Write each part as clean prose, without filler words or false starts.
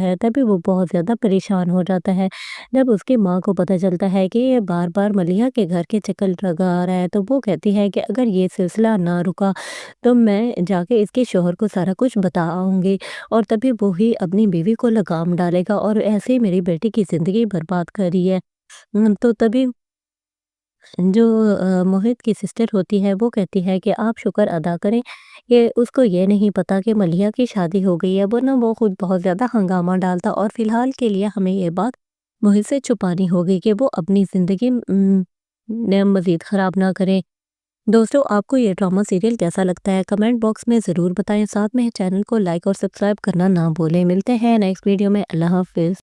है, तभी वो बहुत ज़्यादा परेशान हो जाता है। जब उसकी माँ को पता चलता है कि ये बार-बार मलिहा के घर के चक्कर लगा रहा है, तो वो कहती है कि अगर ये सिलसिला ना रुका, तो मैं जाके इसके शौहर को सारा कुछ बता आऊँगी और तभी वो ही अपनी बीवी को लगाम डालेगा और ऐसे ही मेरी बेटी की ज़िंदगी बर्बाद करी है। तो तभी जो मोहित की सिस्टर होती है वो कहती है कि आप शुक्र अदा करें, ये उसको ये नहीं पता कि मलिहा की शादी हो गई है, वरना वो खुद बहुत ज़्यादा हंगामा डालता और फिलहाल के लिए हमें ये बात मोहित से छुपानी होगी कि वो अपनी ज़िंदगी न मज़ीद ख़राब ना करे। दोस्तों, आपको ये ड्रामा सीरियल कैसा लगता है? कमेंट बॉक्स में ज़रूर बताएं। साथ में चैनल को लाइक और सब्सक्राइब करना ना भूलें। मिलते हैं नेक्स्ट वीडियो में। अल्लाह हाफ़िज़।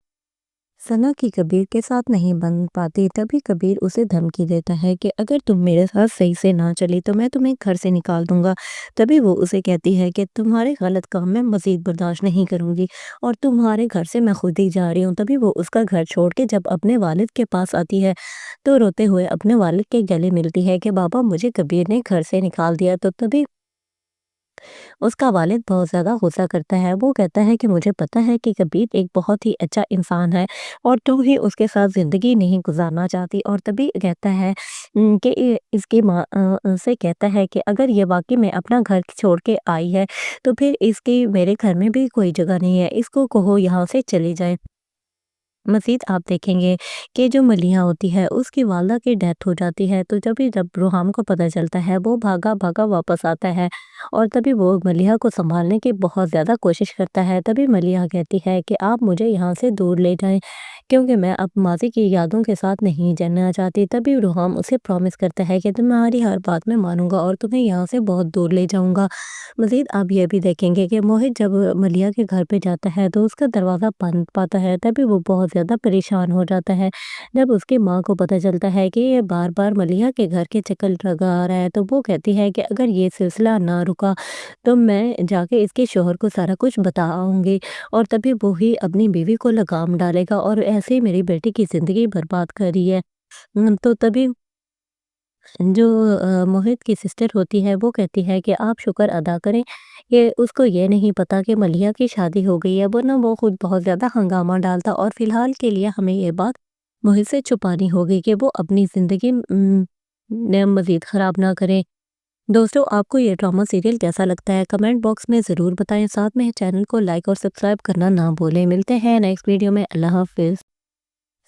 सना की कबीर के साथ नहीं बन पाती, तभी कबीर उसे धमकी देता है कि अगर तुम मेरे साथ सही से ना चली तो मैं तुम्हें घर से निकाल दूंगा। तभी वो उसे कहती है कि तुम्हारे गलत काम मैं मजीद बर्दाश्त नहीं करूंगी और तुम्हारे घर से मैं खुद ही जा रही हूँ। तभी वो उसका घर छोड़ के जब अपने वालिद के पास आती है तो रोते हुए अपने वालिद के गले मिलती है कि बाबा, मुझे कबीर ने घर से निकाल दिया। तो तभी उसका वालिद बहुत ज़्यादा गुस्सा करता है। वो कहता है कि मुझे पता है कि कबीर एक बहुत ही अच्छा इंसान है और तू ही उसके साथ ज़िंदगी नहीं गुज़ारना चाहती। और तभी कहता है कि इसकी माँ से कहता है कि अगर ये वाक़ई में अपना घर छोड़ के आई है, तो फिर इसकी मेरे घर में भी कोई जगह नहीं है। इसको कहो यहाँ से चली जाए। मज़ीद आप देखेंगे कि जो मलिहा होती है उसकी वालदा की डेथ हो जाती है, तो जब रुहाम को पता चलता है वो भागा-भागा वापस आता है और तभी वो मलिहा को सँभालने की बहुत ज़्यादा कोशिश करता है। तभी मलिहा कहती है कि आप मुझे यहाँ से दूर ले जाएँ, क्योंकि मैं अब माज़ी की यादों के साथ नहीं जाना चाहती। तभी रुहाम उसे प्रॉमिस करता है कि तुम्हारी हर बात मैं मानूँगा और तुम्हें यहाँ से बहुत दूर ले जाऊँगा। मज़ीद आप ये भी देखेंगे कि मोहित जब मलिहा के घर पे जाता है तो उसका दरवाज़ा बंद पाता है, तभी वो बहुत ज़्यादा परेशान हो जाता है। जब उसकी माँ को पता चलता है कि ये बार-बार मलिहा के घर के चक्कर लगा रहा है, तो वो कहती है कि अगर ये सिलसिला ना रुका, तो मैं जाके इसके शौहर को सारा कुछ बता आऊँगी और तभी वो ही अपनी बीवी को लगाम डालेगा और ऐसे ही मेरी बेटी की ज़िंदगी बर्बाद करी है। तो तभी जो मोहित की सिस्टर होती है वो कहती है कि आप शुक्र अदा करें, ये उसको ये नहीं पता कि मलिहा की शादी हो गई है, वरना वो खुद बहुत ज़्यादा हंगामा डालता और फिलहाल के लिए हमें ये बात मोहित से छुपानी होगी कि वो अपनी ज़िंदगी न मज़ीद ख़राब ना करे। दोस्तों, आपको ये ड्रामा सीरियल कैसा लगता है? कमेंट बॉक्स में ज़रूर बताएं। साथ में चैनल को लाइक और सब्सक्राइब करना ना भूलें। मिलते हैं नेक्स्ट वीडियो में। अल्लाह हाफ़िज़।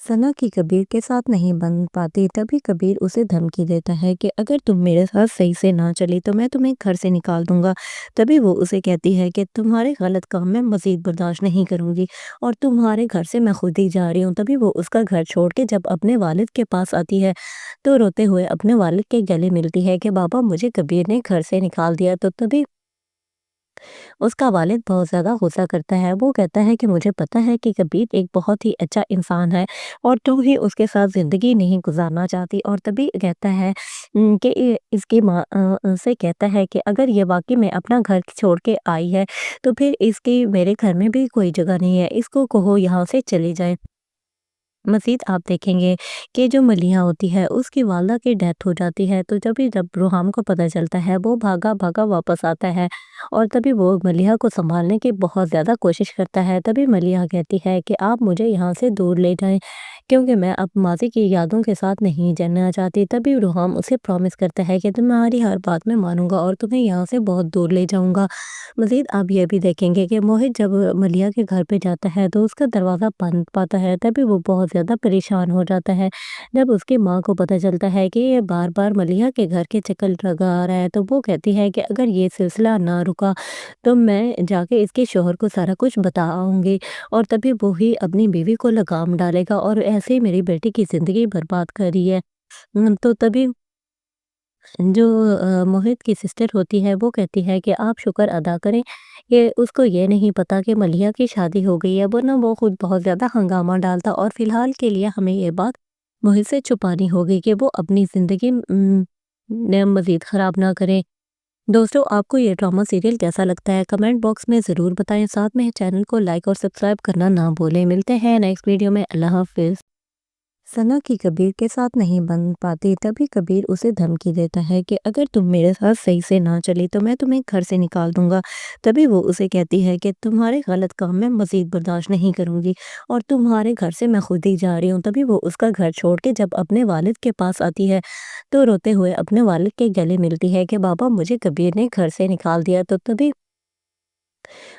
सना की कबीर के साथ नहीं बन पाती, तभी कबीर उसे धमकी देता है कि अगर तुम मेरे साथ सही से ना चली तो मैं तुम्हें घर से निकाल दूंगा। तभी वो उसे कहती है कि तुम्हारे गलत काम मैं मजीद बर्दाश्त नहीं करूंगी और तुम्हारे घर से मैं खुद ही जा रही हूँ। तभी वो उसका घर छोड़ के जब अपने वालिद के पास आती है तो रोते हुए अपने वालिद के गले मिलती है कि बाबा, मुझे कबीर ने घर से निकाल दिया। तो तभी उसका वालिद बहुत ज़्यादा गुस्सा करता है। वो कहता है कि मुझे पता है कि कबीर एक बहुत ही अच्छा इंसान है और तू ही उसके साथ ज़िंदगी नहीं गुज़ारना चाहती। और तभी कहता है कि इसकी माँ से कहता है कि अगर ये वाक़ई में अपना घर छोड़ के आई है, तो फिर इसकी मेरे घर में भी कोई जगह नहीं है। इसको कहो यहाँ से चली जाए। मज़ीद आप देखेंगे कि जो मलिहा होती है उसकी वालदा की डेथ हो जाती है, तो जब रुहाम को पता चलता है वो भागा-भागा वापस आता है और तभी वो मलिहा को सँभालने की बहुत ज़्यादा कोशिश करता है। तभी मलिहा कहती है कि आप मुझे यहाँ से दूर ले जाएँ, क्योंकि मैं अब माज़ी की यादों के साथ नहीं जाना चाहती। तभी रुहाम उसे प्रॉमिस करता है कि तुम्हारी हर बात मैं मानूँगा और तुम्हें यहाँ से बहुत दूर ले जाऊँगा। मज़ीद आप ये भी देखेंगे कि मोहित जब मलिहा के घर पे जाता है तो उसका दरवाज़ा बंद पाता है, तभी वो बहुत ज़्यादा परेशान हो जाता है। जब उसकी माँ को पता चलता है कि ये बार-बार मलिहा के घर के चक्कर लगा रहा है, तो वो कहती है कि अगर ये सिलसिला ना रुका, तो मैं जाके इसके शौहर को सारा कुछ बता आऊँगी और तभी वो ही अपनी बीवी को लगाम डालेगा और ऐसे ही मेरी बेटी की ज़िंदगी बर्बाद करी है। तो तभी जो मोहित की सिस्टर होती है वो कहती है कि आप शुक्र अदा करें, ये उसको ये नहीं पता कि मलिहा की शादी हो गई है, वरना वो खुद बहुत ज़्यादा हंगामा डालता और फिलहाल के लिए हमें ये बात मोहित से छुपानी होगी कि वो अपनी ज़िंदगी न मज़ीद ख़राब ना करे। दोस्तों, आपको ये ड्रामा सीरियल कैसा लगता है? कमेंट बॉक्स में ज़रूर बताएं। साथ में चैनल को लाइक और सब्सक्राइब करना ना भूलें। मिलते हैं नेक्स्ट वीडियो में। अल्लाह हाफ़िज़। सना की कबीर के साथ नहीं बन पाती। तभी कबीर उसे धमकी देता है कि अगर तुम मेरे साथ सही से ना चली तो मैं तुम्हें घर से निकाल दूंगा। तभी वो उसे कहती है कि तुम्हारे गलत काम मैं मजीद बर्दाश्त नहीं करूंगी और तुम्हारे घर से मैं खुद ही जा रही हूँ। तभी वो उसका घर छोड़ के जब अपने वालिद के पास आती है तो रोते हुए अपने वालिद के गले मिलती है कि बाबा मुझे कबीर ने घर से निकाल दिया। तो तभी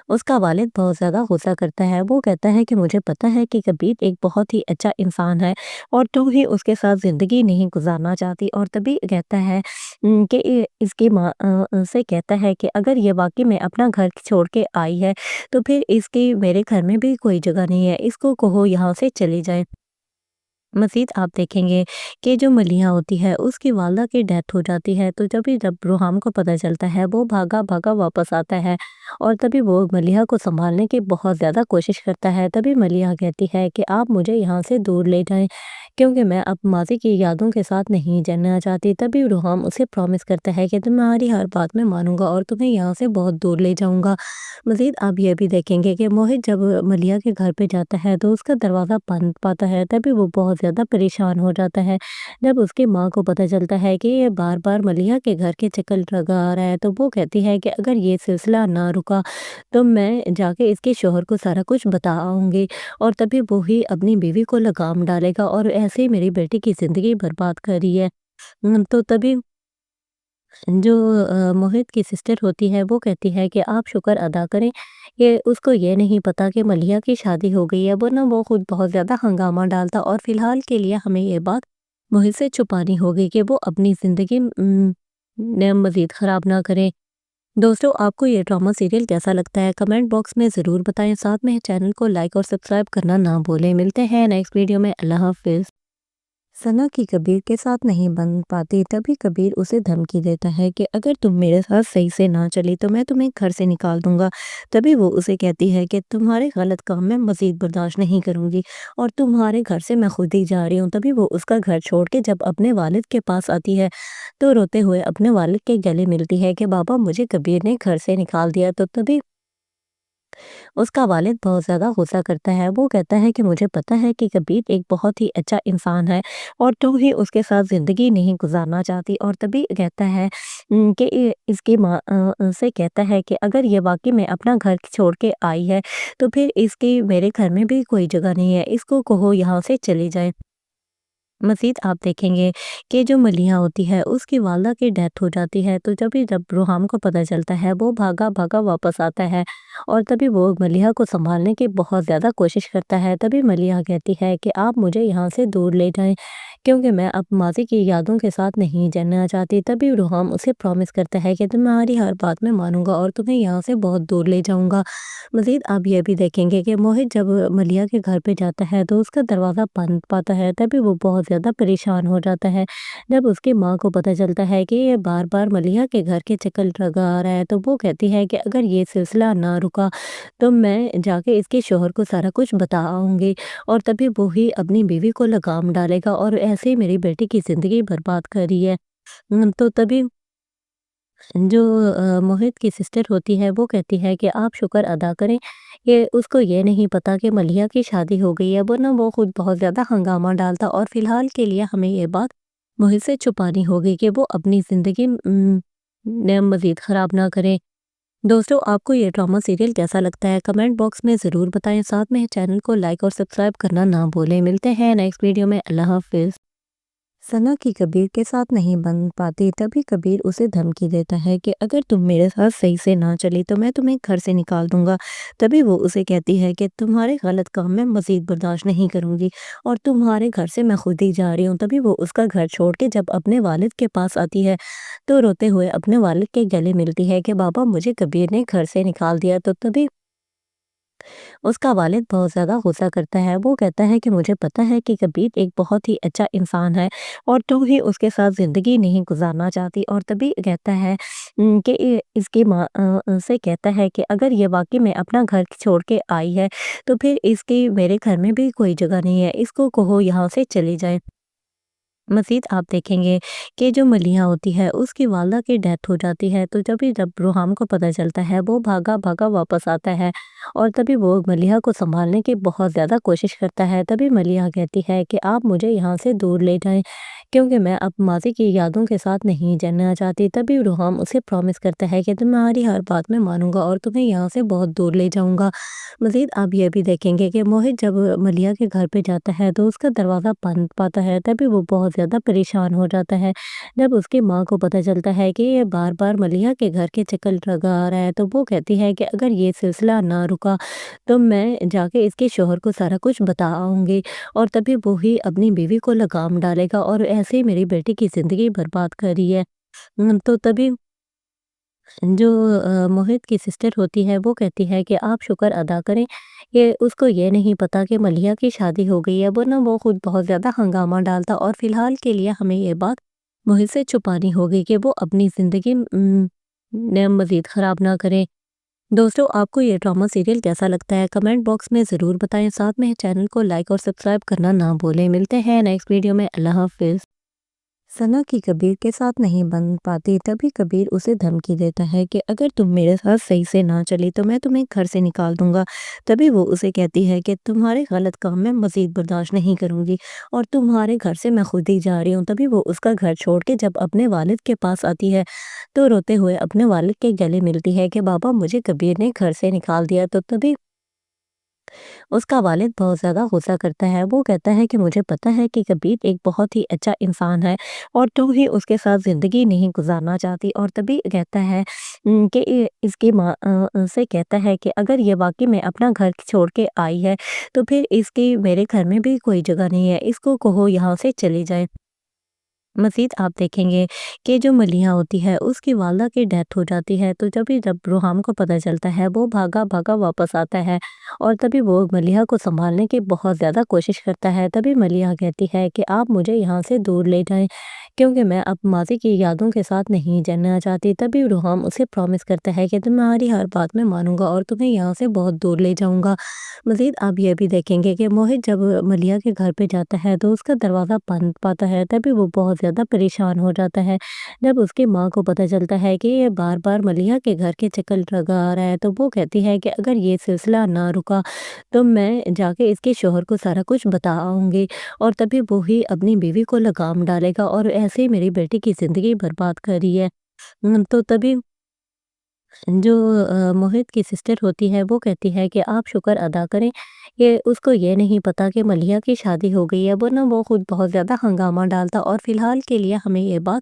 उसका वालिद बहुत ज़्यादा गुस्सा करता है। वो कहता है कि मुझे पता है कि कबीर एक बहुत ही अच्छा इंसान है और तू ही उसके साथ ज़िंदगी नहीं गुज़ारना चाहती। और तभी कहता है कि इसकी माँ से कहता है कि अगर ये वाक़ई में अपना घर छोड़ के आई है, तो फिर इसकी मेरे घर में भी कोई जगह नहीं है। इसको कहो यहाँ से चली जाए। मज़ीद आप देखेंगे कि जो मलिहा होती है उसकी वालदा की डेथ हो जाती है। तो जब रुहाम को पता चलता है वो भागा-भागा वापस आता है और तभी वो मलिहा को सँभालने की बहुत ज़्यादा कोशिश करता है। तभी मलिहा कहती है कि आप मुझे यहाँ से दूर ले जाएँ क्योंकि मैं अब माज़ी की यादों के साथ नहीं जाना चाहती। तभी रुहाम उसे प्रॉमिस करता है कि तुम्हारी हर बात मैं मानूँगा और तुम्हें यहाँ से बहुत दूर ले जाऊँगा। मज़ीद आप ये भी देखेंगे कि मोहित जब मलिहा के घर पे जाता है तो उसका दरवाज़ा बंद पाता है। तभी वो बहुत ज़्यादा परेशान हो जाता है। जब उसकी माँ को पता चलता है कि ये बार-बार मलिहा के घर के चक्कर लगा रहा है तो वो कहती है कि अगर ये सिलसिला ना रुका तो मैं जाके इसके शौहर को सारा कुछ बताऊँगी और तभी वो ही अपनी बीवी को लगाम डालेगा और ऐसे ही मेरी बेटी की ज़िंदगी बर्बाद करी है। तो तभी जो मोहित की सिस्टर होती है वो कहती है कि आप शुक्र अदा करें। ये उसको ये नहीं पता कि मलिहा की शादी हो गई है, वरना वो खुद बहुत ज़्यादा हंगामा डालता और फ़िलहाल के लिए हमें ये बात मोहित से छुपानी होगी कि वो अपनी ज़िंदगी न मज़ीद ख़राब ना करे। दोस्तों आपको ये ड्रामा सीरियल कैसा लगता है? कमेंट बॉक्स में ज़रूर बताएँ। साथ में चैनल को लाइक और सब्सक्राइब करना ना भूलें। मिलते हैं नेक्स्ट वीडियो में। अल्लाह हाफ़िज़। सना की कबीर के साथ नहीं बन पाती। तभी कबीर उसे धमकी देता है कि अगर तुम मेरे साथ सही से ना चली तो मैं तुम्हें घर से निकाल दूंगा। तभी वो उसे कहती है कि तुम्हारे गलत काम मैं मजीद बर्दाश्त नहीं करूंगी और तुम्हारे घर से मैं खुद ही जा रही हूँ। तभी वो उसका घर छोड़ के जब अपने वालिद के पास आती है तो रोते हुए अपने वालिद के गले मिलती है कि बाबा मुझे कबीर ने घर से निकाल दिया। तो तभी उसका वालिद बहुत ज़्यादा गुस्सा करता है। वो कहता है कि मुझे पता है कि कबीर एक बहुत ही अच्छा इंसान है और तू ही उसके साथ ज़िंदगी नहीं गुज़ारना चाहती। और तभी कहता है कि इसकी माँ से कहता है कि अगर ये वाक़ई में अपना घर छोड़ के आई है, तो फिर इसकी मेरे घर में भी कोई जगह नहीं है। इसको कहो यहाँ से चली जाए। मज़ीद आप देखेंगे कि जो मलिहा होती है उसकी वालदा की डेथ हो जाती है। तो जब रुहाम को पता चलता है वो भागा-भागा वापस आता है और तभी वो मलिहा को सँभालने की बहुत ज़्यादा कोशिश करता है। तभी मलिहा कहती है कि आप मुझे यहाँ से दूर ले जाएँ क्योंकि मैं अब माज़ी की यादों के साथ नहीं जाना चाहती। तभी रुहाम उसे प्रॉमिस करता है कि तुम्हारी हर बात मैं मानूँगा और तुम्हें यहाँ से बहुत दूर ले जाऊँगा। मज़ीद आप ये भी देखेंगे कि मोहित जब मलिहा के घर पे जाता है तो उसका दरवाज़ा बंद पाता है। तभी वो बहुत ज़्यादा परेशान हो जाता है। जब उसकी माँ को पता चलता है कि ये बार-बार मलिहा के घर के चक्कर लगा रहा है तो वो कहती है कि अगर ये सिलसिला ना रुका तो मैं जाके इसके शौहर को सारा कुछ बताऊँगी और तभी वो ही अपनी बीवी को लगाम डालेगा और ऐसे ही मेरी बेटी की ज़िंदगी बर्बाद करी है। तो तभी जो मोहित की सिस्टर होती है वो कहती है कि आप शुक्र अदा करें। ये उसको ये नहीं पता कि मलिहा की शादी हो गई है, वरना वो खुद बहुत ज़्यादा हंगामा डालता और फ़िलहाल के लिए हमें ये बात मोहित से छुपानी होगी कि वो अपनी ज़िंदगी न मज़ीद ख़राब ना करे। दोस्तों आपको ये ड्रामा सीरियल कैसा लगता है? कमेंट बॉक्स में ज़रूर बताएँ। साथ में चैनल को लाइक और सब्सक्राइब करना ना भूलें। मिलते हैं नेक्स्ट वीडियो में। अल्लाह हाफ़िज़। सना की कबीर के साथ नहीं बन पाती। तभी कबीर उसे धमकी देता है कि अगर तुम मेरे साथ सही से ना चली तो मैं तुम्हें घर से निकाल दूंगा। तभी वो उसे कहती है कि तुम्हारे गलत काम मैं मजीद बर्दाश्त नहीं करूंगी और तुम्हारे घर से मैं खुद ही जा रही हूँ। तभी वो उसका घर छोड़ के जब अपने वालिद के पास आती है तो रोते हुए अपने वालिद के गले मिलती है कि बाबा मुझे कबीर ने घर से निकाल दिया। तो तभी उसका वालिद बहुत ज़्यादा गुस्सा करता है। वो कहता है कि मुझे पता है कि कबीर एक बहुत ही अच्छा इंसान है और तू ही उसके साथ ज़िंदगी नहीं गुज़ारना चाहती। और तभी कहता है कि इसकी माँ से कहता है कि अगर ये वाक़ई में अपना घर छोड़ के आई है, तो फिर इसकी मेरे घर में भी कोई जगह नहीं है। इसको कहो यहाँ से चली जाए। मज़ीद आप देखेंगे कि जो मलिहा होती है उसकी वालदा की डेथ हो जाती है, तो जब रुहाम को पता चलता है वो भागा-भागा वापस आता है और तभी वो मलिहा को सँभालने की बहुत ज़्यादा कोशिश करता है। तभी मलिहा कहती है कि आप मुझे यहाँ से दूर ले जाएँ, क्योंकि मैं अब माज़ी की यादों के साथ नहीं जाना चाहती। तभी रुहाम उसे प्रॉमिस करता है कि तुम्हारी हर बात मैं मानूँगा और तुम्हें यहाँ से बहुत दूर ले जाऊँगा। मज़ीद आप ये भी देखेंगे कि मोहित जब मलिहा के घर पे जाता है तो उसका दरवाज़ा बंद पाता है, तभी वो बहुत ज़्यादा परेशान हो जाता है। जब उसकी माँ को पता चलता है कि ये बार-बार मलिहा के घर के चक्कर लगा रहा है, तो वो कहती है कि अगर ये सिलसिला ना रुका तो मैं जाके इसके शौहर को सारा कुछ बता आऊँगी और तभी वो ही अपनी बीवी को लगाम डालेगा और ऐसे ही मेरी बेटी की ज़िंदगी बर्बाद करी है। तो तभी जो मोहित की सिस्टर होती है वो कहती है कि आप शुक्र अदा करें कि उसको ये नहीं पता कि मलिहा की शादी हो गई है, वरना वो खुद बहुत ज़्यादा हंगामा डालता और फिलहाल के लिए हमें ये बात मोहित से छुपानी होगी कि वो अपनी ज़िंदगी न मज़ीद ख़राब ना करे। दोस्तों आपको ये ड्रामा सीरियल कैसा लगता है कमेंट बॉक्स में ज़रूर बताएं, साथ में चैनल को लाइक और सब्सक्राइब करना ना भूलें। मिलते हैं नेक्स्ट वीडियो में। अल्लाह हाफ़िज़। सना की कबीर के साथ नहीं बन पाती, तभी कबीर उसे धमकी देता है कि अगर तुम मेरे साथ सही से ना चली तो मैं तुम्हें घर से निकाल दूंगा। तभी वो उसे कहती है कि तुम्हारे गलत काम मैं मजीद बर्दाश्त नहीं करूंगी और तुम्हारे घर से मैं खुद ही जा रही हूँ। तभी वो उसका घर छोड़ के जब अपने वालिद के पास आती है तो रोते हुए अपने वालिद के गले मिलती है कि बाबा मुझे कबीर ने घर से निकाल दिया। तो तभी उसका वालिद बहुत ज़्यादा गुस्सा करता है। वो कहता है कि मुझे पता है कि कबीर एक बहुत ही अच्छा इंसान है और तू ही उसके साथ ज़िंदगी नहीं गुज़ारना चाहती। और तभी कहता है कि इसकी माँ से कहता है कि अगर ये वाक़ई में अपना घर छोड़ के आई है, तो फिर इसकी मेरे घर में भी कोई जगह नहीं है। इसको कहो यहाँ से चली जाए। मज़ीद आप देखेंगे कि जो मलिहा होती है उसकी वालदा की डेथ हो जाती है, तो जब रुहाम को पता चलता है वो भागा-भागा वापस आता है और तभी वो मलिहा को सँभालने की बहुत ज़्यादा कोशिश करता है। तभी मलिहा कहती है कि आप मुझे यहाँ से दूर ले जाएँ, क्योंकि मैं अब माज़ी की यादों के साथ नहीं जाना चाहती। तभी रुहाम उसे प्रॉमिस करता है कि तुम्हारी हर बात मैं मानूँगा और तुम्हें यहाँ से बहुत दूर ले जाऊँगा। मज़ीद आप ये भी देखेंगे कि मोहित जब मलिहा के घर पे जाता है तो उसका दरवाज़ा बंद पाता है, तभी वो बहुत ज़्यादा परेशान हो जाता है। जब उसकी माँ को पता चलता है कि ये बार-बार मलिहा के घर के चक्कर लगा रहा है, तो वो कहती है कि अगर ये सिलसिला ना रुका तो मैं जाके इसके शौहर को सारा कुछ बता आऊँगी और तभी वो ही अपनी बीवी को लगाम डालेगा और ऐसे ही मेरी बेटी की ज़िंदगी बर्बाद करी है। तो तभी जो मोहित की सिस्टर होती है वो कहती है कि आप शुक्र अदा करें कि उसको ये नहीं पता कि मलिहा की शादी हो गई है, वरना वो खुद बहुत ज़्यादा हंगामा डालता और फिलहाल के लिए हमें ये बात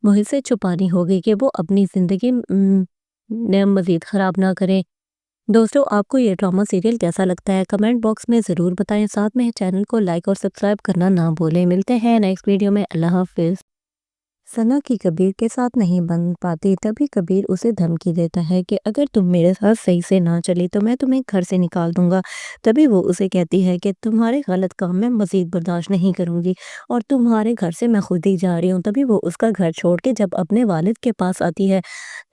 मोहित से छुपानी होगी कि वो अपनी ज़िंदगी न मज़ीद ख़राब ना करे। दोस्तों आपको ये ड्रामा सीरियल कैसा लगता है कमेंट बॉक्स में ज़रूर बताएं, साथ में चैनल को लाइक और सब्सक्राइब करना ना भूलें। मिलते हैं नेक्स्ट वीडियो में। अल्लाह हाफ़िज़। सना की कबीर के साथ नहीं बन पाती, तभी कबीर उसे धमकी देता है कि अगर तुम मेरे साथ सही से ना चली तो मैं तुम्हें घर से निकाल दूंगा। तभी वो उसे कहती है कि तुम्हारे गलत काम मैं मजीद बर्दाश्त नहीं करूंगी और तुम्हारे घर से मैं खुद ही जा रही हूँ। तभी वो उसका घर छोड़ के जब अपने वालिद के पास आती है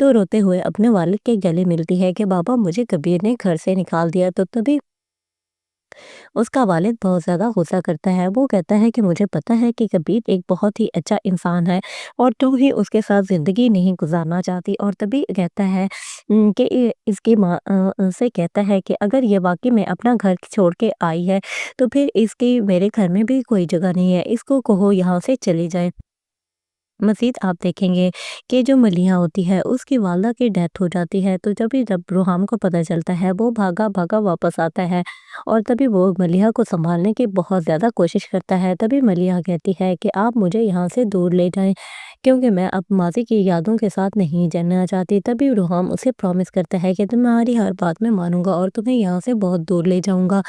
तो रोते हुए अपने वालिद के गले मिलती है कि बाबा मुझे कबीर ने घर से निकाल दिया। तो तभी उसका वालिद बहुत ज़्यादा गुस्सा करता है। वो कहता है कि मुझे पता है कि कबीर एक बहुत ही अच्छा इंसान है और तू ही उसके साथ ज़िंदगी नहीं गुज़ारना चाहती। और तभी कहता है कि इसकी माँ से कहता है कि अगर ये वाक़ई में अपना घर छोड़ के आई है, तो फिर इसकी मेरे घर में भी कोई जगह नहीं है। इसको कहो यहाँ से चली जाए। मज़ीद आप देखेंगे कि जो मलिहा होती है उसकी वालदा की डेथ हो जाती है, तो जब रुहाम को पता चलता है वो भागा-भागा वापस आता है और तभी वो मलिहा को सँभालने की बहुत ज़्यादा कोशिश करता है। तभी मलिहा कहती है कि आप मुझे यहाँ से दूर ले जाएँ, क्योंकि मैं अब माज़ी की यादों के साथ नहीं जाना चाहती। तभी रुहाम उसे प्रॉमिस करता है कि तुम्हारी हर बात मैं मानूँगा और तुम्हें यहाँ से बहुत दूर ले जाऊँगा।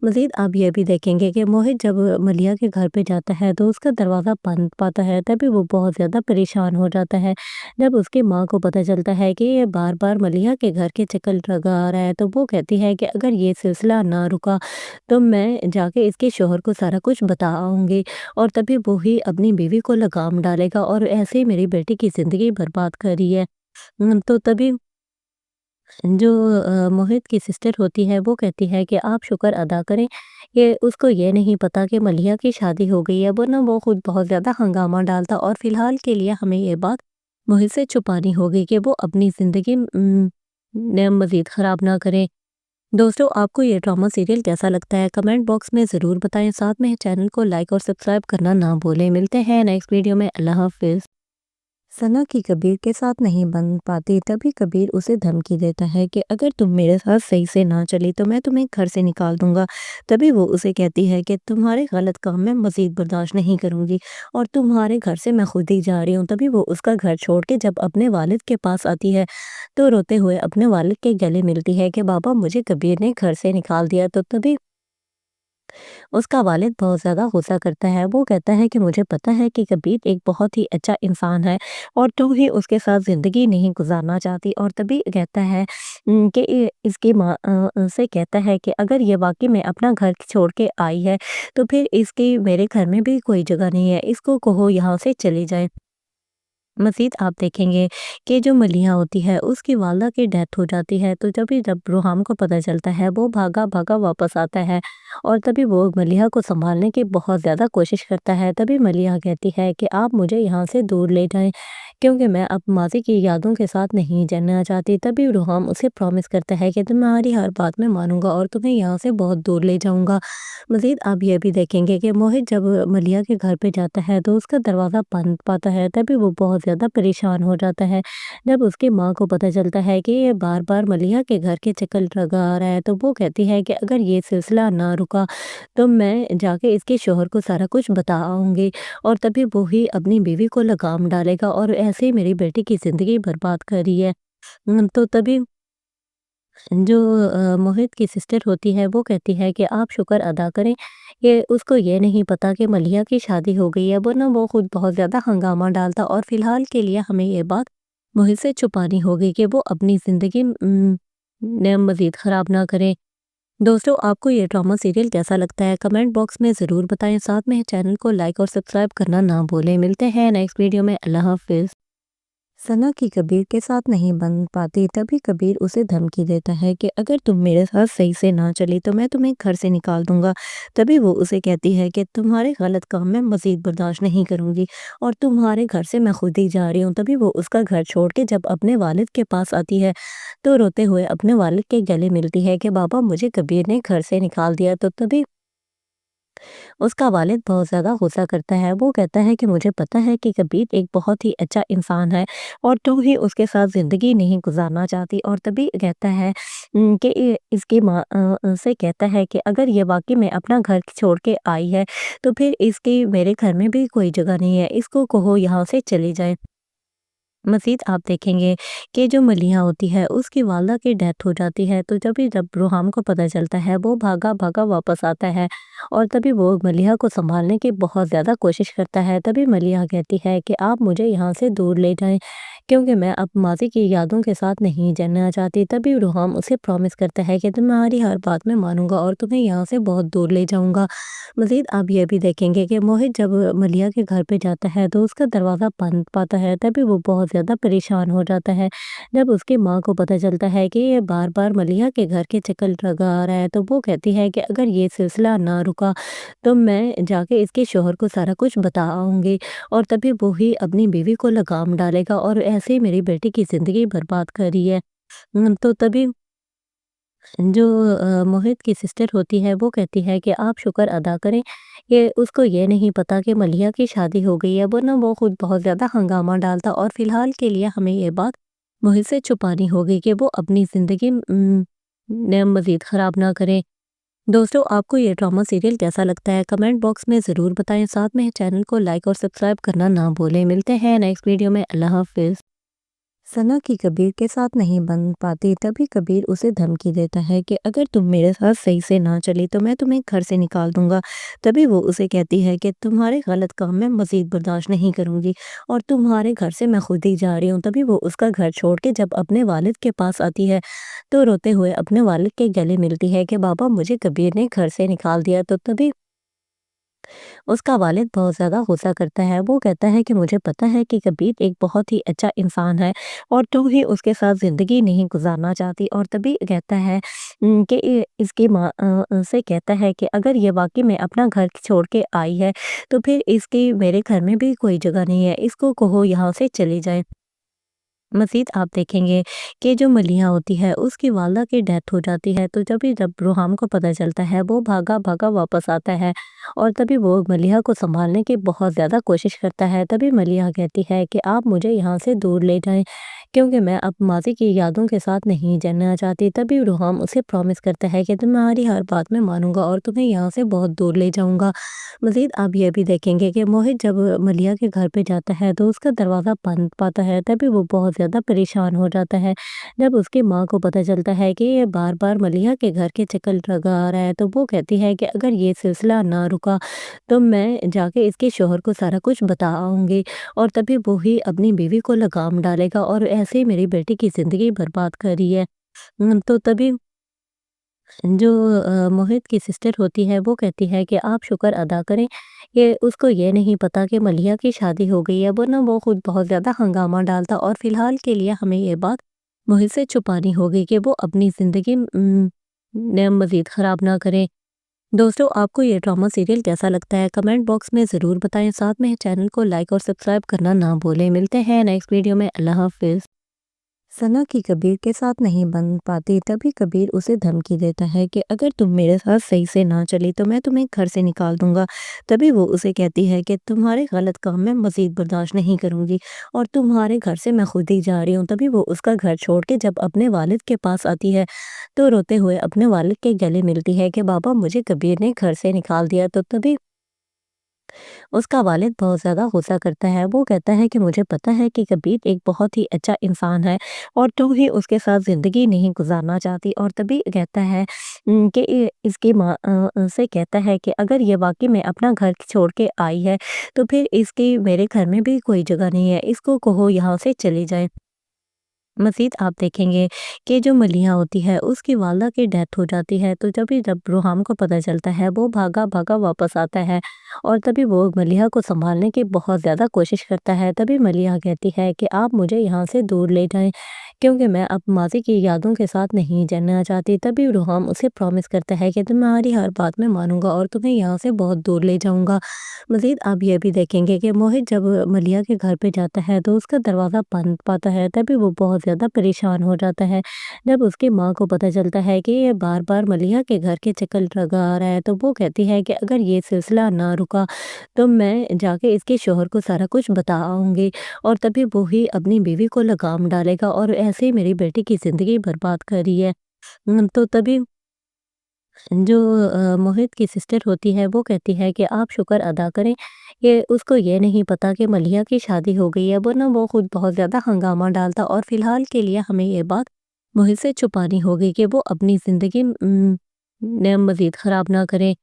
मज़ीद आप ये भी देखेंगे कि मोहित जब मलिहा के घर पे जाता है तो उसका दरवाज़ा बंद पाता है, तभी वो बहुत ज़्यादा परेशान हो जाता है। जब उसकी माँ को पता चलता है कि ये बार-बार मलिहा के घर के चक्कर लगा रहा है, तो वो कहती है कि अगर ये सिलसिला ना रुका तो मैं जाके इसके शौहर को सारा कुछ बता आऊँगी और तभी वो ही अपनी बीवी को लगाम डालेगा और ऐसे ही मेरी बेटी की ज़िंदगी बर्बाद करी है। तो तभी जो मोहित की सिस्टर होती है वो कहती है कि आप शुक्र अदा करें یہ اس کو یہ نہیں پتا کہ ملیحہ کی شادی ہو گئی ہے، ورنہ وہ خود بہت زیادہ ہنگامہ ڈالتا اور فی الحال کے لیے ہمیں یہ بات محیط سے چھپانی ہوگی کہ وہ اپنی زندگی مزید خراب نہ کرے۔ دوستو، آپ کو یہ ڈرامہ سیریل کیسا لگتا ہے کمنٹ باکس میں ضرور بتائیں، ساتھ میں چینل کو لائک اور سبسکرائب کرنا نہ بھولیں۔ ملتے ہیں نیکسٹ ویڈیو میں، اللہ حافظ۔ ثنا کی کبیر کے ساتھ نہیں بن پاتی، تبھی کبیر اسے دھمکی دیتا ہے کہ اگر تم میرے ساتھ صحیح سے نہ چلی تو میں تمہیں گھر سے نکال دوں گا۔ تبھی وہ اسے کہتی ہے کہ تمہارے غلط کام میں مزید برداشت نہیں کروں گی اور تمہارے گھر سے میں خود ہی جا رہی ہوں۔ تبھی وہ اس کا گھر چھوڑ کے جب اپنے والد کے پاس آتی ہے تو روتے ہوئے اپنے والد کے گلے ملتی ہے کہ بابا مجھے کبیر نے گھر سے نکال دیا۔ تو تبھی اس کا والد بہت زیادہ غصہ کرتا ہے، وہ کہتا ہے کہ مجھے پتا ہے کہ کبیر ایک بہت ہی اچھا انسان ہے اور تو ہی اس کے ساتھ زندگی نہیں گزارنا چاہتی، اور تبھی کہتا ہے کہ اس کی ماں سے کہتا ہے کہ اگر یہ واقعی میں اپنا گھر چھوڑ کے آئی ہے تو پھر اس کی میرے گھر میں بھی کوئی جگہ نہیں ہے، اس کو کہو یہاں سے چلی جائے۔ مزید آپ دیکھیں گے کہ جو ملیحہ ہوتی ہے اس کی والدہ کی ڈیتھ ہو جاتی ہے، تو جب روحام کو پتہ چلتا ہے وہ بھاگا واپس آتا ہے اور تبھی وہ ملیحہ کو سنبھالنے کی بہت زیادہ کوشش کرتا ہے۔ تبھی ملیحہ کہتی ہے کہ آپ مجھے یہاں سے دور لے جائیں کیونکہ میں اب ماضی کی یادوں کے ساتھ نہیں جانا چاہتی۔ تبھی روحام اسے پرومس کرتا ہے کہ تمہاری ہر بات میں مانوں گا اور تمہیں یہاں سے بہت دور لے جاؤں گا۔ مزید آپ یہ بھی دیکھیں گے کہ موہت جب ملیحہ کے گھر پہ جاتا ہے تو اس کا دروازہ بند پاتا ہے، تبھی وہ بہت زیادہ پریشان ہو جاتا ہے۔ جب اس کی ماں کو پتہ چلتا ہے کہ یہ بار بار ملیحہ کے گھر کے چکر لگا رہا ہے تو وہ کہتی ہے کہ اگر یہ سلسلہ نہ رکا تو میں جا کے اس کے شوہر کو سارا کچھ بتاؤں گی اور تبھی وہی اپنی بیوی کو لگام ڈالے گا اور ایسے ہی میری بیٹی کی زندگی برباد کر رہی ہے۔ تو تبھی جو موہت کی سسٹر ہوتی ہے وہ کہتی ہے کہ آپ شکر ادا کریں، یہ اس کو یہ نہیں پتا کہ ملیحہ کی شادی ہو گئی ہے، ورنہ وہ خود بہت زیادہ ہنگامہ ڈالتا اور فی الحال کے لیے ہمیں یہ بات محیط سے چھپانی ہوگی کہ وہ اپنی زندگی مزید خراب نہ کرے۔ دوستو، آپ کو یہ ڈرامہ سیریل کیسا لگتا ہے کمنٹ باکس میں ضرور بتائیں، ساتھ میں چینل کو لائک اور سبسکرائب کرنا نہ بھولیں۔ ملتے ہیں نیکسٹ ویڈیو میں، اللہ حافظ۔ ثنا کی کبیر کے ساتھ نہیں بن پاتی، تبھی کبیر اسے دھمکی دیتا ہے کہ اگر تم میرے ساتھ صحیح سے نہ چلی تو میں تمہیں گھر سے نکال دوں گا۔ تبھی وہ اسے کہتی ہے کہ تمہارے غلط کام میں مزید برداشت نہیں کروں گی اور تمہارے گھر سے میں خود ہی جا رہی ہوں۔ تبھی وہ اس کا گھر چھوڑ کے جب اپنے والد کے پاس آتی ہے تو روتے ہوئے اپنے والد کے گلے ملتی ہے کہ بابا مجھے کبیر نے گھر سے نکال دیا۔ تو تبھی اس کا والد بہت زیادہ غصہ کرتا ہے، وہ کہتا ہے کہ مجھے پتا ہے کہ کبیر ایک بہت ہی اچھا انسان ہے اور تو ہی اس کے ساتھ زندگی نہیں گزارنا چاہتی، اور تبھی کہتا ہے کہ اس کی ماں سے کہتا ہے کہ اگر یہ واقعی میں اپنا گھر چھوڑ کے آئی ہے تو پھر اس کی میرے گھر میں بھی کوئی جگہ نہیں ہے، اس کو کہو یہاں سے چلی جائے۔ مزید آپ دیکھیں گے کہ جو ملیحہ ہوتی ہے اس کی والدہ کی ڈیتھ ہو جاتی ہے، تو جب روحام کو پتہ چلتا ہے وہ بھاگا واپس آتا ہے اور تبھی وہ ملیحہ کو سنبھالنے کی بہت زیادہ کوشش کرتا ہے۔ تبھی ملیحہ کہتی ہے کہ آپ مجھے یہاں سے دور لے جائیں کیونکہ میں اب ماضی کی یادوں کے ساتھ نہیں جانا چاہتی۔ تبھی روحام اسے پرومس کرتا ہے کہ تمہاری ہر بات میں مانوں گا اور تمہیں یہاں سے بہت دور لے جاؤں گا۔ مزید آپ یہ بھی دیکھیں گے کہ موہت جب ملیحہ کے گھر پہ جاتا ہے تو اس کا دروازہ بند پاتا ہے، تبھی وہ بہت زیادہ پریشان ہو جاتا ہے۔ جب اس کی ماں کو پتہ چلتا ہے کہ یہ بار بار ملیحہ کے گھر کے چکر لگا رہا ہے تو وہ کہتی ہے کہ اگر یہ سلسلہ نہ رکا تو میں جا کے اس کے شوہر کو سارا کچھ بتاؤں گی اور تبھی وہی اپنی بیوی کو لگام ڈالے گا اور ایسے ہی میری بیٹی کی زندگی برباد کر رہی ہے۔ تو تبھی جو موہت کی سسٹر ہوتی ہے وہ کہتی ہے کہ آپ شکر ادا کریں، یہ اس کو یہ نہیں پتا کہ ملیحہ کی شادی ہو گئی ہے، ورنہ وہ خود بہت زیادہ ہنگامہ ڈالتا اور فی الحال کے لیے ہمیں یہ بات محیط سے چھپانی ہوگی کہ وہ اپنی زندگی مزید خراب نہ کرے۔ دوستو، آپ کو یہ ڈرامہ سیریل کیسا لگتا ہے کمنٹ باکس میں ضرور بتائیں، ساتھ میں چینل کو لائک اور سبسکرائب کرنا نہ بھولیں۔ ملتے ہیں نیکسٹ ویڈیو میں، اللہ حافظ۔ ثنا کی کبیر کے ساتھ نہیں بن پاتی، تبھی کبیر اسے دھمکی دیتا ہے کہ اگر تم میرے ساتھ صحیح سے نہ چلی تو میں تمہیں گھر سے نکال دوں گا۔ تبھی وہ اسے کہتی ہے کہ تمہارے غلط کام میں مزید برداشت نہیں کروں گی اور تمہارے گھر سے میں خود ہی جا رہی ہوں۔ تبھی وہ اس کا گھر چھوڑ کے جب اپنے والد کے پاس آتی ہے تو روتے ہوئے اپنے والد کے گلے ملتی ہے کہ بابا مجھے کبیر نے گھر سے نکال دیا۔ تو تبھی उसका वालिद बहुत ज़्यादा गुस्सा करता है। वो कहता है कि मुझे पता है कि कबीर एक बहुत ही अच्छा इंसान है और तू ही उसके साथ ज़िंदगी नहीं गुज़ारना चाहती। और तभी कहता है कि इसकी माँ से कहता है कि अगर ये वाक़ई में अपना घर छोड़ के आई है, तो फिर इसकी मेरे घर में भी कोई जगह नहीं है। इसको कहो यहाँ से चली जाए। मज़ीद आप देखेंगे कि जो मलिहा होती है उसकी वालदा की डेथ हो जाती है, तो जब रुहाम को पता चलता है वो भागा-भागा वापस आता है और तभी वो मलिहा को सँभालने की बहुत ज़्यादा कोशिश करता है। तभी मलिहा कहती है कि आप मुझे यहाँ से दूर ले जाएँ, क्योंकि मैं अब माज़ी की यादों के साथ नहीं रहना चाहती। तभी रुहाम उसे प्रॉमिस करता है कि तुम्हारी हर बात मैं मानूँगा और तुम्हें यहाँ से बहुत दूर ले जाऊँगा। मज़ीद आप ये भी देखेंगे कि मोहित जब मलिहा के घर पे जाता है तो उसका दरवाज़ा बंद पाता है, तभी वो बहुत ज़्यादा परेशान हो जाता है। जब उसकी माँ को पता चलता है कि ये बार-बार मलिहा के घर के चक्कर लगा रहा है, तो वो कहती है कि अगर ये सिलसिला ना रुका तो मैं जाके इसके शौहर को सारा कुछ बताऊँगी और तभी वो ही अपनी बीवी को लगाम डालेगा और ऐसे ही मेरी बेटी की ज़िंदगी बर्बाद करी है। तो तभी जो मोहित की सिस्टर होती है वो कहती है कि आप शुक्र अदा करें कि उसको ये नहीं पता कि मलिहा की शादी हो गई है, वरना वो खुद बहुत ज़्यादा हंगामा डालता और फिलहाल के लिए हमें ये बात मोहित से छुपानी होगी कि वो अपनी ज़िंदगी न मज़ीद ख़राब ना करे। दोस्तों, आपको ये ड्रामा सीरियल कैसा लगता है कमेंट बॉक्स में ज़रूर बताएं। साथ में चैनल को लाइक और सब्सक्राइब करना ना भूलें। मिलते हैं नेक्स्ट वीडियो में। अल्लाह हाफ़िज़। सना की कबीर के साथ नहीं बन पाती, तभी कबीर उसे धमकी देता है कि अगर तुम मेरे साथ सही से ना चली तो मैं तुम्हें घर से निकाल दूंगा। तभी वो उसे कहती है कि तुम्हारे गलत काम मैं मजीद बर्दाश्त नहीं करूंगी और तुम्हारे घर से मैं खुद ही जा रही हूँ। तभी वो उसका घर छोड़ के जब अपने वालिद के पास आती है तो रोते हुए अपने वालिद के गले मिलती है कि बाबा मुझे कबीर ने घर से निकाल दिया। तो तभी उसका वालिद बहुत ज़्यादा गुस्सा करता है। वो कहता है कि मुझे पता है कि कबीर एक बहुत ही अच्छा इंसान है और तू ही उसके साथ ज़िंदगी नहीं गुज़ारना चाहती। और तभी कहता है कि इसकी माँ से कहता है कि अगर ये वाक़ई में अपना घर छोड़ के आई है, तो फिर इसकी मेरे घर में भी कोई जगह नहीं है। इसको कहो यहाँ से चली जाए। मज़ीद आप देखेंगे कि जो मलिहा होती है उसकी वालदा की डेथ हो जाती है, तो जब रुहाम को पता चलता है वो भागा-भागा वापस आता है और तभी वो मलिहा को सँभालने की बहुत ज़्यादा कोशिश करता है। तभी मलिहा कहती है कि आप मुझे यहाँ से दूर ले जाएँ, क्योंकि मैं अब माज़ी की यादों के साथ नहीं रहना चाहती। तभी रुहाम उसे प्रॉमिस करता है कि तुम्हारी हर बात मैं मानूँगा और तुम्हें यहाँ से बहुत दूर ले जाऊँगा। मज़ीद आप ये भी देखेंगे कि मोहित जब मलिहा के घर पे जाता है तो उसका दरवाज़ा बंद पाता है, तभी वो बहुत ज़्यादा परेशान हो जाता है। जब उसकी माँ को पता चलता है कि ये बार-बार मलिहा के घर के चक्कर लगा रहा है, तो वो कहती है कि अगर ये सिलसिला ना रुका तो मैं जाके इसके शौहर को सारा कुछ बताऊँगी और तभी वो ही अपनी बीवी को लगाम डालेगा और ऐसे ही मेरी बेटी की ज़िंदगी बर्बाद करी है। तो तभी जो मोहित की सिस्टर होती है वो कहती है कि आप शुक्र अदा करें कि उसको ये नहीं पता कि मलिहा की शादी हो गई है, वरना वो खुद बहुत ज़्यादा हंगामा डालता और फिलहाल के लिए हमें ये बात मोहित से छुपानी होगी कि वो अपनी ज़िंदगी न मज़ीद ख़राब ना करे।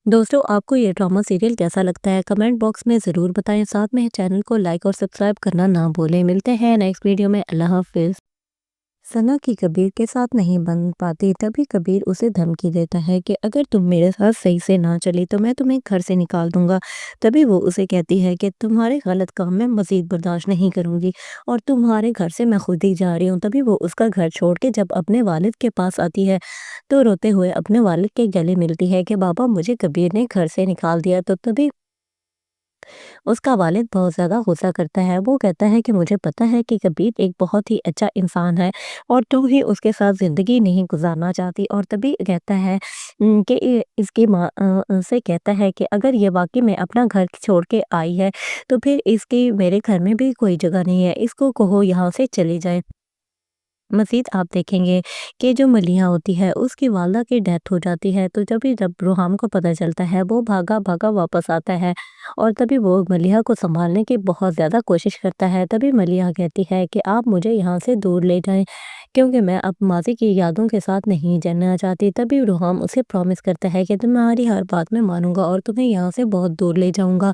दोस्तों, आपको ये ड्रामा सीरियल कैसा लगता है कमेंट बॉक्स में ज़रूर बताएं। साथ में चैनल को लाइक और सब्सक्राइब करना ना भूलें। मिलते हैं नेक्स्ट वीडियो में। अल्लाह हाफ़िज़। सना की कबीर के साथ नहीं बन पाती, तभी कबीर उसे धमकी देता है कि अगर तुम मेरे साथ सही से ना चली तो मैं तुम्हें घर से निकाल दूंगा। तभी वो उसे कहती है कि तुम्हारे गलत काम मैं मजीद बर्दाश्त नहीं करूंगी और तुम्हारे घर से मैं खुद ही जा रही हूँ। तभी वो उसका घर छोड़ के जब अपने वालिद के पास आती है तो रोते हुए अपने वालिद के गले मिलती है कि बाबा मुझे कबीर ने घर से निकाल दिया। तो तभी उसका वालिद बहुत ज़्यादा गुस्सा करता है। वो कहता है कि मुझे पता है कि कबीर एक बहुत ही अच्छा इंसान है और तू ही उसके साथ ज़िंदगी नहीं गुज़ारना चाहती। और तभी कहता है कि इसकी माँ से कहता है कि अगर ये वाक़ई में अपना घर छोड़ के आई है, तो फिर इसकी मेरे घर में भी कोई जगह नहीं है। इसको कहो यहाँ से चली जाए। मज़ीद आप देखेंगे कि जो मलिहा होती है उसकी वालदा की डेथ हो जाती है, तो जब रुहाम को पता चलता है वो भागा-भागा वापस आता है और तभी वो मलिहा को सँभालने की बहुत ज़्यादा कोशिश करता है। तभी मलिहा कहती है कि आप मुझे यहाँ से दूर ले जाएँ, क्योंकि मैं अब माज़ी की यादों के साथ नहीं रहना चाहती। तभी रुहाम उसे प्रॉमिस करता है कि तुम्हारी हर बात मैं मानूँगा और तुम्हें यहाँ से बहुत दूर ले जाऊँगा।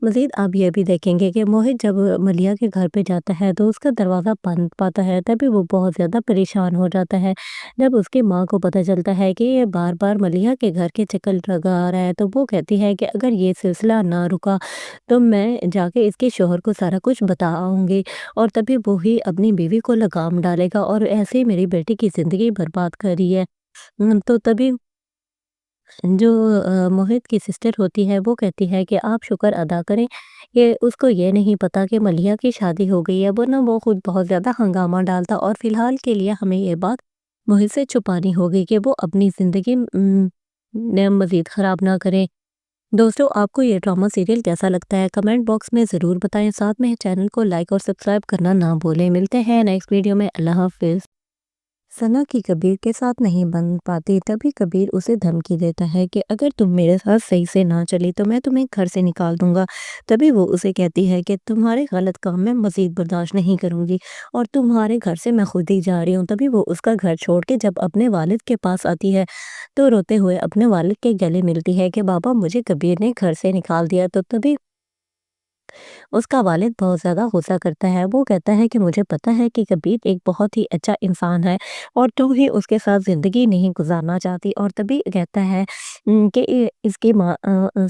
मज़ीद आप ये भी देखेंगे कि मोहित जब मलिहा के घर पे जाता है तो उसका दरवाज़ा बंद पाता है, तभी वो बहुत زیادہ پریشان ہو جاتا ہے۔ جب اس کی ماں کو پتہ چلتا ہے کہ یہ بار بار ملیحہ کے گھر کے چکر لگا رہا ہے تو وہ کہتی ہے کہ اگر یہ سلسلہ نہ رکا تو میں جا کے اس کے شوہر کو سارا کچھ بتاؤں گی اور تبھی وہی اپنی بیوی کو لگام ڈالے گا اور ایسے ہی میری بیٹی کی زندگی برباد کر رہی ہے۔ تو تبھی جو موہت کی سسٹر ہوتی ہے وہ کہتی ہے کہ آپ شکر ادا کریں کہ اس کو یہ نہیں پتا کہ ملیحہ کی شادی ہو گئی ہے، ورنہ وہ خود بہت زیادہ ہنگامہ ڈالتا اور فی الحال کے لیے ہمیں یہ بات موہت سے چھپانی ہوگی کہ وہ اپنی زندگی مزید خراب نہ کریں۔ دوستو، آپ کو یہ ڈرامہ سیریل کیسا لگتا ہے کمنٹ باکس میں ضرور بتائیں، ساتھ میں چینل کو لائک اور سبسکرائب کرنا نہ بھولیں۔ ملتے ہیں نیکسٹ ویڈیو میں، اللہ حافظ۔ ثنا کی کبیر کے ساتھ نہیں بن پاتی، تبھی کبیر اسے دھمکی دیتا ہے کہ اگر تم میرے ساتھ صحیح سے نہ چلی تو میں تمہیں گھر سے نکال دوں گا۔ تبھی وہ اسے کہتی ہے کہ تمہارے غلط کام میں مزید برداشت نہیں کروں گی اور تمہارے گھر سے میں خود ہی جا رہی ہوں۔ تبھی وہ اس کا گھر چھوڑ کے جب اپنے والد کے پاس آتی ہے تو روتے ہوئے اپنے والد کے گلے ملتی ہے کہ بابا مجھے کبیر نے گھر سے نکال دیا۔ تو تبھی اس کا والد بہت زیادہ غصہ کرتا ہے، وہ کہتا ہے کہ مجھے پتا ہے کہ کبیر ایک بہت ہی اچھا انسان ہے اور تو ہی اس کے ساتھ زندگی نہیں گزارنا چاہتی، اور تبھی کہتا ہے کہ اس کی ماں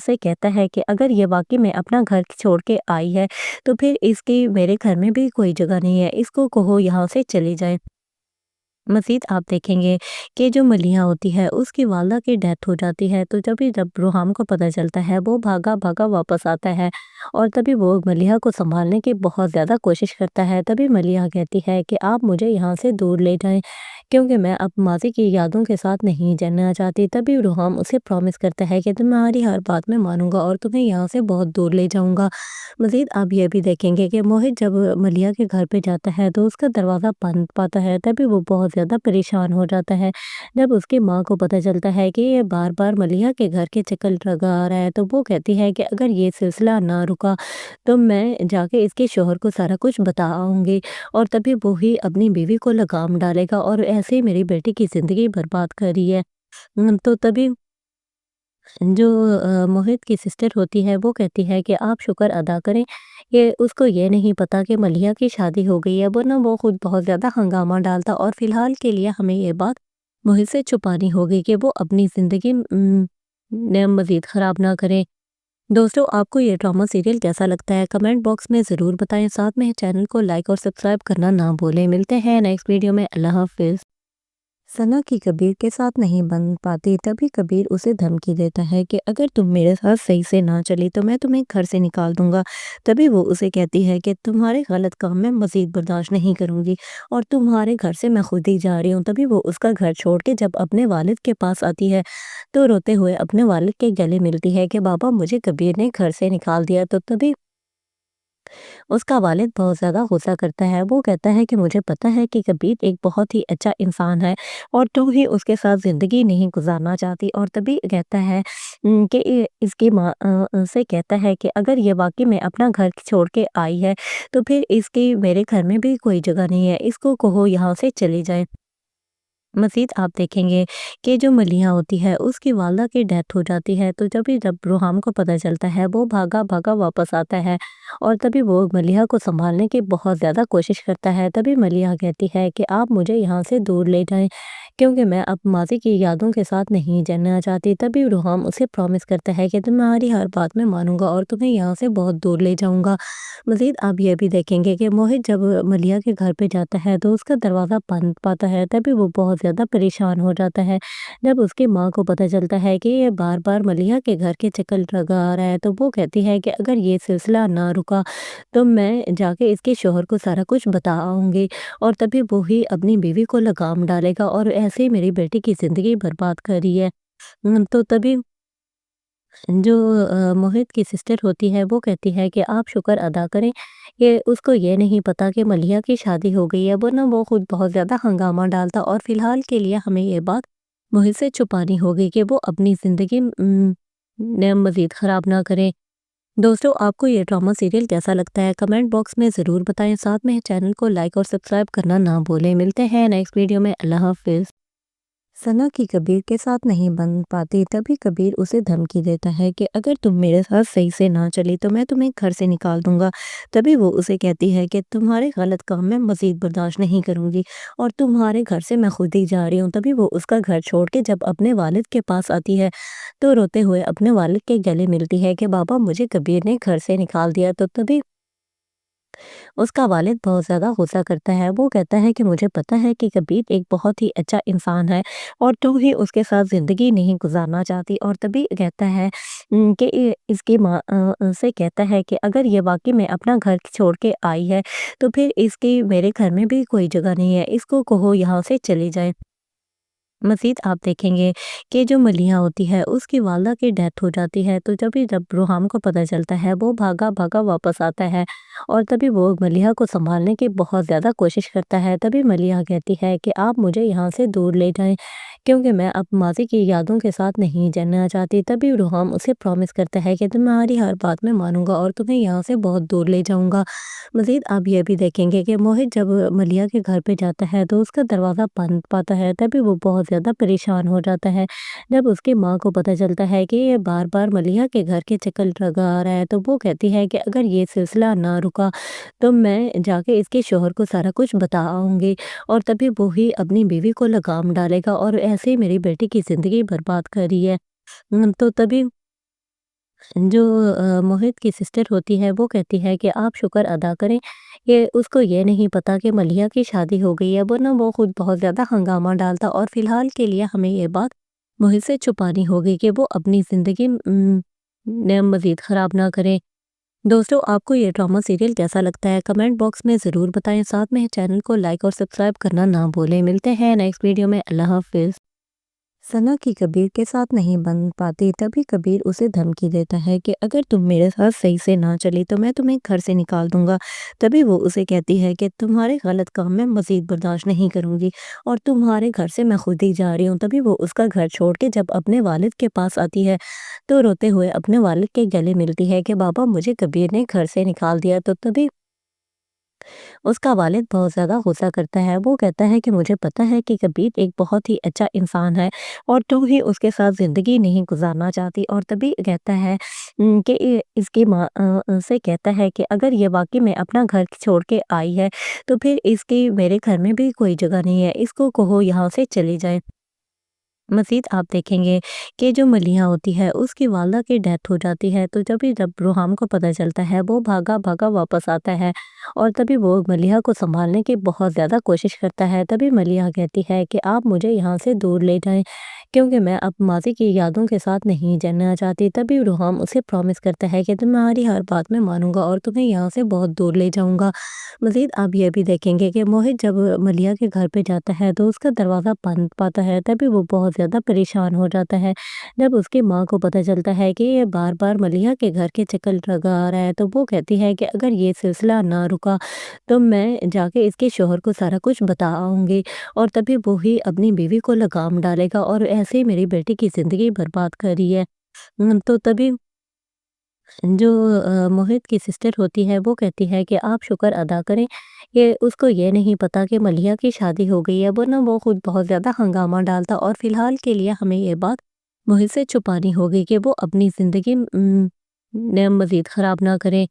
سے کہتا ہے کہ اگر یہ واقعی میں اپنا گھر چھوڑ کے آئی ہے تو پھر اس کی میرے گھر میں بھی کوئی جگہ نہیں ہے، اس کو کہو یہاں سے چلی جائے۔ مزید آپ دیکھیں گے کہ جو ملیحہ ہوتی ہے اس کی والدہ کی ڈیتھ ہو جاتی ہے، تو جب روحام کو پتہ چلتا ہے وہ بھاگا بھاگا واپس آتا ہے اور تبھی وہ ملیحہ کو سنبھالنے کی بہت زیادہ کوشش کرتا ہے۔ تبھی ملیحہ کہتی ہے کہ آپ مجھے یہاں سے دور لے جائیں کیونکہ میں اب ماضی کی یادوں کے ساتھ نہیں جانا چاہتی۔ تبھی روحام اسے پرومس کرتا ہے کہ تمہاری ہر بات میں مانوں گا اور تمہیں یہاں سے بہت دور لے جاؤں گا۔ مزید آپ یہ بھی دیکھیں گے کہ موہت جب ملیحہ کے گھر پہ جاتا ہے تو اس کا دروازہ بند پاتا ہے، تبھی وہ بہت زیادہ پریشان ہو جاتا ہے۔ جب اس کی ماں کو پتہ چلتا ہے کہ یہ بار بار ملیحہ کے گھر کے چکر لگا رہا ہے تو وہ کہتی ہے کہ اگر یہ سلسلہ نہ رکا تو میں جا کے اس کے شوہر کو سارا کچھ بتاؤں گی اور تبھی وہی اپنی بیوی کو لگام ڈالے گا اور ایسے ہی میری بیٹی کی زندگی برباد کر رہی ہے۔ تو تبھی جو موہت کی سسٹر ہوتی ہے وہ کہتی ہے کہ آپ شکر ادا کریں کہ اس کو یہ نہیں پتا کہ ملیحہ کی شادی ہو گئی ہے، ورنہ وہ خود بہت زیادہ ہنگامہ ڈالتا اور فی الحال کے لیے ہمیں یہ بات موہت سے چھپانی ہوگی کہ وہ اپنی زندگی مزید خراب نہ کریں۔ دوستو، آپ کو یہ ڈرامہ سیریل کیسا لگتا ہے کمنٹ باکس میں ضرور بتائیں، ساتھ میں چینل کو لائک اور سبسکرائب کرنا نہ بھولیں۔ ملتے ہیں نیکسٹ ویڈیو میں، اللہ حافظ۔ ثنا کی کبیر کے ساتھ نہیں بن پاتی، تبھی کبیر اسے دھمکی دیتا ہے کہ اگر تم میرے ساتھ صحیح سے نہ چلی تو میں تمہیں گھر سے نکال دوں گا۔ تبھی وہ اسے کہتی ہے کہ تمہارے غلط کام میں مزید برداشت نہیں کروں گی اور تمہارے گھر سے میں خود ہی جا رہی ہوں۔ تبھی وہ اس کا گھر چھوڑ کے جب اپنے والد کے پاس آتی ہے تو روتے ہوئے اپنے والد کے گلے ملتی ہے کہ بابا مجھے کبیر نے گھر سے نکال دیا۔ تو تبھی اس کا والد بہت زیادہ غصہ کرتا ہے، وہ کہتا ہے کہ مجھے پتا ہے کہ کبیر ایک بہت ہی اچھا انسان ہے اور تو ہی اس کے ساتھ زندگی نہیں گزارنا چاہتی، اور تبھی کہتا ہے کہ اس کی ماں سے کہتا ہے کہ اگر یہ واقعی میں اپنا گھر چھوڑ کے آئی ہے تو پھر اس کی میرے گھر میں بھی کوئی جگہ نہیں ہے، اس کو کہو یہاں سے چلی جائے۔ مزید آپ دیکھیں گے کہ جو ملیحہ ہوتی ہے اس کی والدہ کی ڈیتھ ہو جاتی ہے، تو جب روحام کو پتہ چلتا ہے وہ بھاگا بھاگا واپس آتا ہے اور تبھی وہ ملیحہ کو سنبھالنے کی بہت زیادہ کوشش کرتا ہے۔ تبھی ملیحہ کہتی ہے کہ آپ مجھے یہاں سے دور لے جائیں کیونکہ میں اب ماضی کی یادوں کے ساتھ نہیں جانا چاہتی۔ تبھی روحام اسے پرومس کرتا ہے کہ تمہاری ہر بات میں مانوں گا اور تمہیں یہاں سے بہت دور لے جاؤں گا۔ مزید آپ یہ بھی دیکھیں گے کہ موہت جب ملیحہ کے گھر پہ جاتا ہے تو اس کا دروازہ بند پاتا ہے، تبھی وہ بہت زیادہ پریشان ہو جاتا ہے۔ جب اس کی ماں کو پتہ چلتا ہے کہ یہ بار بار ملیحہ کے گھر کے چکر لگا رہا ہے تو وہ کہتی ہے کہ اگر یہ سلسلہ نہ رکا تو میں جا کے اس کے شوہر کو سارا کچھ بتاؤں گی اور تبھی وہی اپنی بیوی کو لگام ڈالے گا اور ایسے ہی میری بیٹی کی زندگی برباد کر رہی ہے۔ تو تبھی جو موہت کی سسٹر ہوتی ہے وہ کہتی ہے کہ آپ شکر ادا کریں کہ اس کو یہ نہیں پتا کہ ملیحہ کی شادی ہو گئی ہے، ورنہ وہ خود بہت زیادہ ہنگامہ ڈالتا اور فی الحال کے لیے ہمیں یہ بات موہت سے چھپانی ہوگی کہ وہ اپنی زندگی مزید خراب نہ کریں۔ دوستو، آپ کو یہ ڈرامہ سیریل کیسا لگتا ہے کمنٹ باکس میں ضرور بتائیں، ساتھ میں چینل کو لائک اور سبسکرائب کرنا نہ بھولیں۔ ملتے ہیں نیکسٹ ویڈیو میں، اللہ حافظ۔ ثنا کی کبیر کے ساتھ نہیں بن پاتی، تبھی کبیر اسے دھمکی دیتا ہے کہ اگر تم میرے ساتھ صحیح سے نہ چلی تو میں تمہیں گھر سے نکال دوں گا۔ تبھی وہ اسے کہتی ہے کہ تمہارے غلط کام میں مزید برداشت نہیں کروں گی اور تمہارے گھر سے میں خود ہی جا رہی ہوں۔ تبھی وہ اس کا گھر چھوڑ کے جب اپنے والد کے پاس آتی ہے تو روتے ہوئے اپنے والد کے گلے ملتی ہے کہ بابا مجھے کبیر نے گھر سے نکال دیا۔ تو تبھی اس کا والد بہت زیادہ غصہ کرتا ہے، وہ کہتا ہے کہ مجھے پتا ہے کہ کبیر ایک بہت ہی اچھا انسان ہے اور تو ہی اس کے ساتھ زندگی نہیں گزارنا چاہتی، اور تبھی کہتا ہے کہ اس کی ماں سے کہتا ہے کہ اگر یہ واقعی میں اپنا گھر چھوڑ کے آئی ہے تو پھر اس کی میرے گھر میں بھی کوئی جگہ نہیں ہے، اس کو کہو یہاں سے چلی جائے۔ مزید آپ دیکھیں گے کہ جو ملیحہ ہوتی ہے اس کی والدہ کی ڈیتھ ہو جاتی ہے، تو جب روحام کو پتہ چلتا ہے وہ بھاگا بھاگا واپس آتا ہے اور تبھی وہ ملیحہ کو سنبھالنے کی بہت زیادہ کوشش کرتا ہے۔ تبھی ملیحہ کہتی ہے کہ آپ مجھے یہاں سے دور لے جائیں کیونکہ میں اب ماضی کی یادوں کے ساتھ نہیں جانا چاہتی۔ تبھی روحام اسے پرومس کرتا ہے کہ تمہاری ہر بات میں مانوں گا اور تمہیں یہاں سے بہت دور لے جاؤں گا۔ مزید آپ یہ بھی دیکھیں گے کہ موہت جب ملیحہ کے گھر پہ جاتا ہے تو اس کا دروازہ بند پاتا ہے، تبھی وہ بہت زیادہ پریشان ہو جاتا ہے۔ جب اس کی ماں کو پتہ چلتا ہے کہ یہ بار بار ملیحہ کے گھر کے چکر لگا رہا ہے تو وہ کہتی ہے کہ اگر یہ سلسلہ نہ رکا تو میں جا کے اس کے شوہر کو سارا کچھ بتاؤں گی اور تبھی وہی اپنی بیوی کو لگام ڈالے گا اور ایسے ہی میری بیٹی کی زندگی برباد کر رہی ہے۔ تو تبھی جو موہت کی سسٹر ہوتی ہے وہ کہتی ہے کہ آپ شکر ادا کریں کہ اس کو یہ نہیں پتا کہ ملیحہ کی شادی ہو گئی ہے، ورنہ وہ خود بہت زیادہ ہنگامہ ڈالتا، اور فی الحال کے لیے ہمیں یہ بات موہت سے چھپانی ہوگی کہ وہ اپنی زندگی مزید خراب نہ کریں۔ دوستو آپ کو یہ ڈرامہ سیریل کیسا لگتا ہے کمنٹ باکس میں ضرور بتائیں، ساتھ میں چینل کو لائک اور سبسکرائب کرنا نہ بھولیں۔ ملتے ہیں نیکسٹ ویڈیو میں، اللہ حافظ۔ ثنا کی کبیر کے ساتھ نہیں بن پاتی، تبھی کبیر اسے دھمکی دیتا ہے کہ اگر تم میرے ساتھ صحیح سے نہ چلی تو میں تمہیں گھر سے نکال دوں گا۔ تبھی وہ اسے کہتی ہے کہ تمہارے غلط کام میں مزید برداشت نہیں کروں گی اور تمہارے گھر سے میں خود ہی جا رہی ہوں۔ تبھی وہ اس کا گھر چھوڑ کے جب اپنے والد کے پاس آتی ہے تو روتے ہوئے اپنے والد کے گلے ملتی ہے کہ بابا مجھے کبیر نے گھر سے نکال دیا۔ تو تبھی اس کا والد بہت زیادہ غصہ کرتا ہے، وہ کہتا ہے کہ مجھے پتا ہے کہ کبیر ایک بہت ہی اچھا انسان ہے اور تو ہی اس کے ساتھ زندگی نہیں گزارنا چاہتی، اور تبھی کہتا ہے کہ اس کی ماں سے کہتا ہے کہ اگر یہ واقعی میں اپنا گھر چھوڑ کے آئی ہے تو پھر اس کی میرے گھر میں بھی کوئی جگہ نہیں ہے، اس کو کہو یہاں سے چلی جائے۔ مزید آپ دیکھیں گے کہ جو ملیحہ ہوتی ہے اس کی والدہ کی ڈیتھ ہو جاتی ہے، تو جب روحام کو پتہ چلتا ہے وہ بھاگا بھاگا واپس آتا ہے اور تبھی وہ ملیحہ کو سنبھالنے کی بہت زیادہ کوشش کرتا ہے۔ تبھی ملیحہ کہتی ہے کہ آپ مجھے یہاں سے دور لے جائیں کیونکہ میں اب ماضی کی یادوں کے ساتھ نہیں جانا چاہتی۔ تبھی روحام اسے پرومس کرتا ہے کہ تمہاری ہر بات میں مانوں گا اور تمہیں یہاں سے بہت دور لے جاؤں گا۔ مزید آپ یہ بھی دیکھیں گے کہ موہت جب ملیحہ کے گھر پہ جاتا ہے تو اس کا دروازہ بند پاتا ہے، تبھی وہ بہت زیادہ پریشان ہو جاتا ہے۔ جب اس کی ماں کو پتہ چلتا ہے کہ یہ بار بار ملیحہ کے گھر کے چکر لگا رہا ہے تو وہ کہتی ہے کہ اگر یہ سلسلہ نہ رکا تو میں جا کے اس کے شوہر کو سارا کچھ بتاؤں گی اور تبھی وہی اپنی بیوی کو لگام ڈالے گا اور ایسے ہی میری بیٹی کی زندگی برباد کر رہی ہے۔ تو تبھی جو موہت کی سسٹر ہوتی ہے وہ کہتی ہے کہ آپ شکر ادا کریں کہ اس کو یہ نہیں پتا کہ ملیحہ کی شادی ہو گئی ہے، ورنہ وہ خود بہت زیادہ ہنگامہ ڈالتا، اور فی الحال کے لیے ہمیں یہ بات موہت سے چھپانی ہوگی کہ وہ اپنی زندگی مزید خراب نہ کریں۔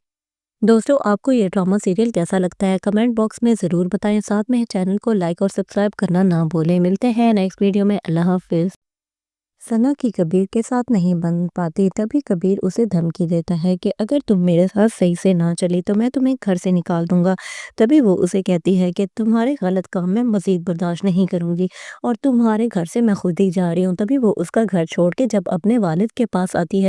دوستو آپ کو یہ ڈرامہ سیریل کیسا لگتا ہے کمنٹ باکس میں ضرور بتائیں، ساتھ میں چینل کو لائک اور سبسکرائب کرنا نہ بھولیں۔ ملتے ہیں نیکسٹ ویڈیو میں، اللہ حافظ۔ ثنا کی کبیر کے ساتھ نہیں بن پاتی، تبھی کبیر اسے دھمکی دیتا ہے کہ اگر تم میرے ساتھ صحیح سے نہ چلی تو میں تمہیں گھر سے نکال دوں گا۔ تبھی وہ اسے کہتی ہے کہ تمہارے غلط کام میں مزید برداشت نہیں کروں گی اور تمہارے گھر سے میں خود ہی جا رہی ہوں۔ تبھی وہ اس کا گھر چھوڑ کے جب اپنے والد کے پاس آتی ہے